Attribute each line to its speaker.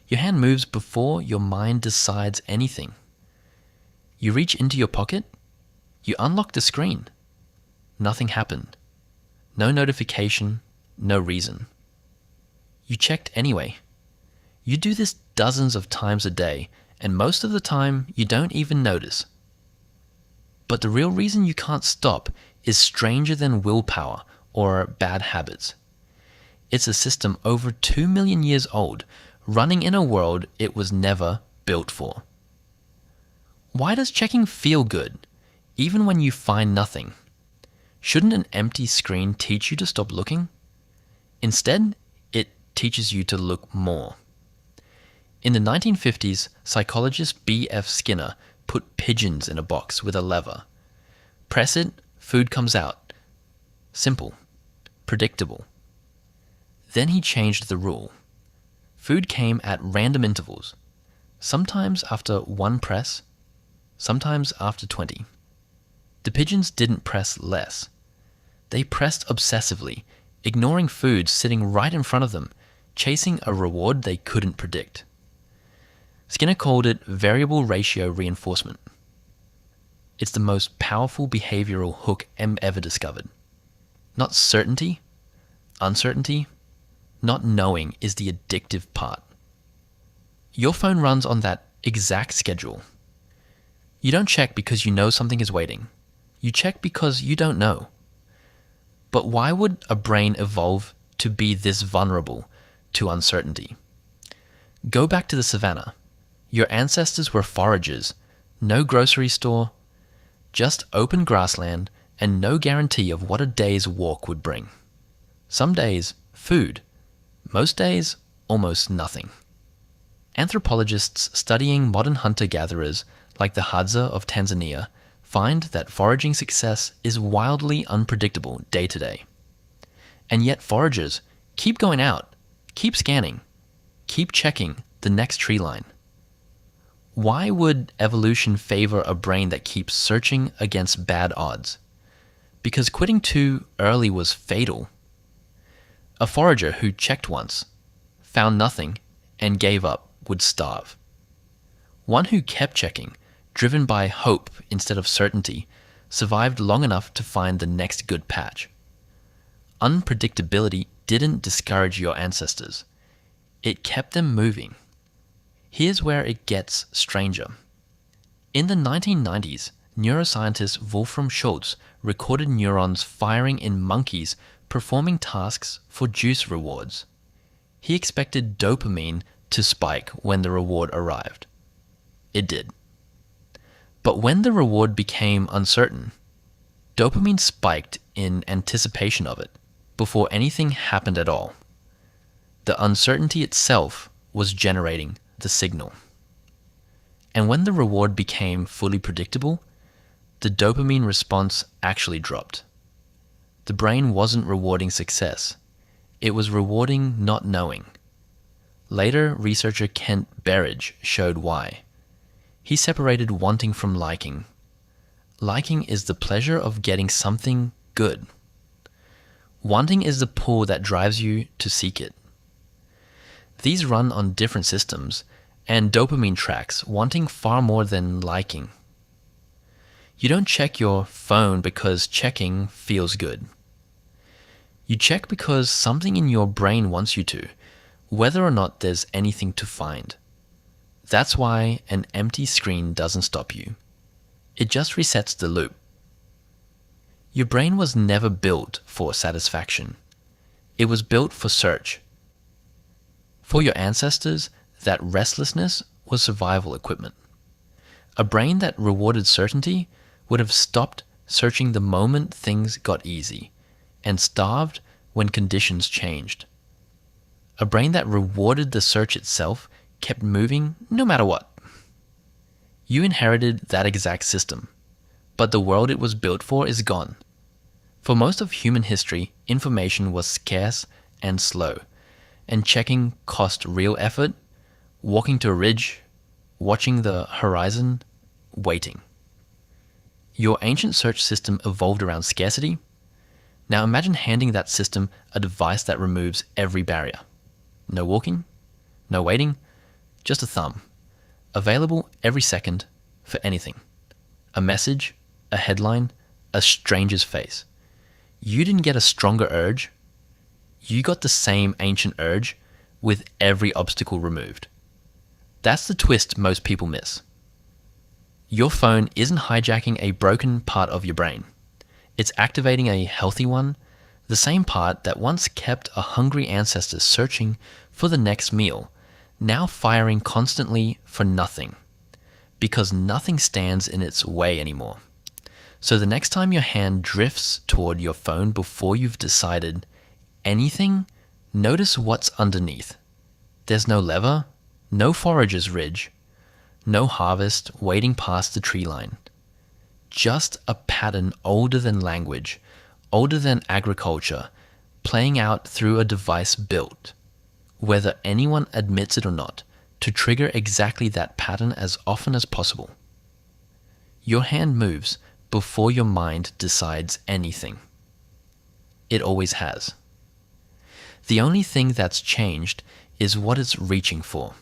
Speaker 1: Your hand moves before your mind decides anything. You reach into your pocket. You unlock the screen. Nothing happened. No notification, no reason. You checked anyway. You do this dozens of times a day, and most of the time you don't even notice. But the real reason you can't stop is stranger than willpower or bad habits. It's a system over 2 million years old, running in a world it was never built for. Why does checking feel good, even when you find nothing? Shouldn't an empty screen teach you to stop looking? Instead, it teaches you to look more. In the 1950s, psychologist B.F. Skinner put pigeons in a box with a lever. Press it, food comes out. Simple. Predictable. Then he changed the rule. Food came at random intervals, sometimes after one press, sometimes after 20. The pigeons didn't press less. They pressed obsessively, ignoring food sitting right in front of them, chasing a reward they couldn't predict. Skinner called it variable ratio reinforcement. It's the most powerful behavioral hook ever discovered. Not certainty, uncertainty, not knowing is the addictive part. Your phone runs on that exact schedule. You don't check because you know something is waiting. You check because you don't know. But why would a brain evolve to be this vulnerable to uncertainty? Go back to the savannah. Your ancestors were foragers, no grocery store, just open grassland and no guarantee of what a day's walk would bring. Some days, food. Most days, almost nothing. Anthropologists studying modern hunter-gatherers like the Hadza of Tanzania find that foraging success is wildly unpredictable day to day. And yet foragers keep going out, keep scanning, keep checking the next tree line. Why would evolution favor a brain that keeps searching against bad odds? Because quitting too early was fatal. A forager who checked once, found nothing, and gave up would starve. One who kept checking, driven by hope instead of certainty, survived long enough to find the next good patch. Unpredictability didn't discourage your ancestors. It kept them moving. Here's where it gets stranger. In the 1990s, neuroscientist Wolfram Schultz recorded neurons firing in monkeys performing tasks for juice rewards. He expected dopamine to spike when the reward arrived. It did. But when the reward became uncertain, dopamine spiked in anticipation of it before anything happened at all. The uncertainty itself was generating the signal. And when the reward became fully predictable, the dopamine response actually dropped. The brain wasn't rewarding success. It was rewarding not knowing. Later, researcher Kent Berridge showed why. He separated wanting from liking. Liking is the pleasure of getting something good. Wanting is the pull that drives you to seek it. These run on different systems, and dopamine tracks wanting far more than liking. You don't check your phone because checking feels good. You check because something in your brain wants you to, whether or not there's anything to find. That's why an empty screen doesn't stop you. It just resets the loop. Your brain was never built for satisfaction. It was built for search. For your ancestors, that restlessness was survival equipment. A brain that rewarded certainty would have stopped searching the moment things got easy, and starved when conditions changed. A brain that rewarded the search itself kept moving no matter what. You inherited that exact system, but the world it was built for is gone. For most of human history, information was scarce and slow, and checking cost real effort, walking to a ridge, watching the horizon, waiting. Your ancient search system evolved around scarcity. Now imagine handing that system a device that removes every barrier. No walking, no waiting, just a thumb. Available every second for anything. A message, a headline, a stranger's face. You didn't get a stronger urge. You got the same ancient urge with every obstacle removed. That's the twist most people miss. Your phone isn't hijacking a broken part of your brain. It's activating a healthy one, the same part that once kept a hungry ancestor searching for the next meal, now firing constantly for nothing, because nothing stands in its way anymore. So the next time your hand drifts toward your phone before you've decided anything, notice what's underneath. There's no lever, no forager's ridge, no harvest waiting past the tree line. Just a pattern older than language, older than agriculture, playing out through a device built, whether anyone admits it or not, to trigger exactly that pattern as often as possible. Your hand moves before your mind decides anything. It always has. The only thing that's changed is what it's reaching for.